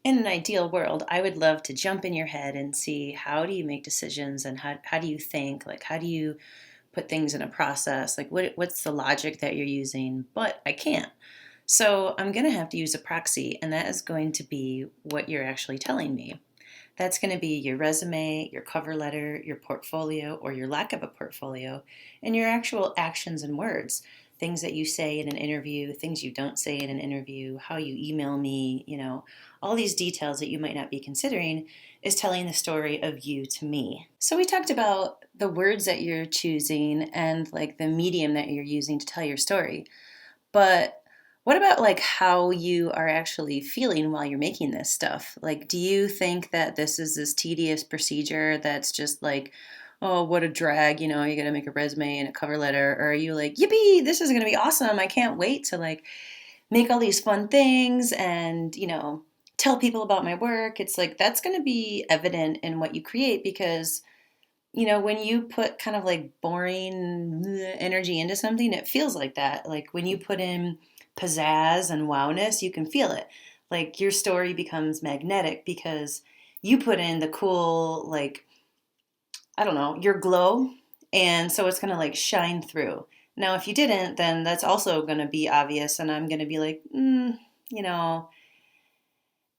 In an ideal world, I would love to jump in your head and see how do you make decisions and how do you think? Like, how do you put things in a process? Like, what's the logic that you're using? But I can't. So I'm going to have to use a proxy, and that is going to be what you're actually telling me. That's going to be your resume, your cover letter, your portfolio, or your lack of a portfolio, and your actual actions and words. Things that you say in an interview, things you don't say in an interview, how you email me, all these details that you might not be considering is telling the story of you to me. So we talked about the words that you're choosing and like the medium that you're using to tell your story. But what about like how you are actually feeling while you're making this stuff? Like, do you think that this is this tedious procedure that's just like, oh, what a drag, you got to make a resume and a cover letter? Or are you like, yippee, this is going to be awesome. I can't wait to like make all these fun things and, tell people about my work. It's like that's going to be evident in what you create because when you put kind of like boring energy into something, it feels like that. Like when you put in pizzazz and wowness, you can feel it. Like your story becomes magnetic because you put in the cool, like, I don't know, your glow. And so it's going to like shine through. Now, if you didn't, then that's also going to be obvious. And I'm going to be like, you know,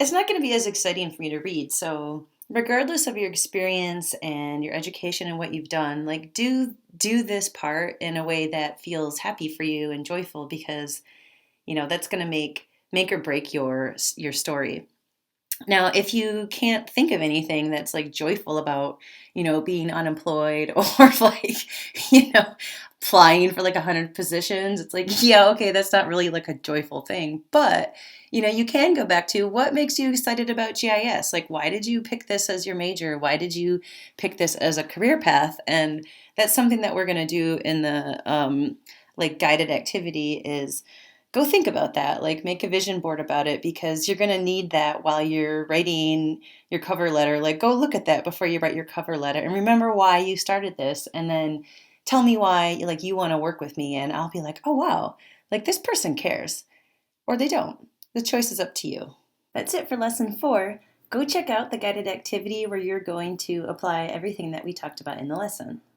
it's not going to be as exciting for me to read. So, regardless of your experience and your education and what you've done, like do this part in a way that feels happy for you and joyful because, that's going to make or break your story. Now, if you can't think of anything that's like joyful about, being unemployed or like, applying for like 100 positions, it's like, yeah, okay, that's not really like a joyful thing. But, you can go back to what makes you excited about GIS? Like, why did you pick this as your major? Why did you pick this as a career path? And that's something that we're going to do in the like guided activity is go think about that. Like make a vision board about it because you're going to need that while you're writing your cover letter. Like go look at that before you write your cover letter and remember why you started this and then tell me why like you want to work with me and I'll be like, "Oh wow. Like this person cares." Or they don't. The choice is up to you. That's it for lesson 4. Go check out the guided activity where you're going to apply everything that we talked about in the lesson.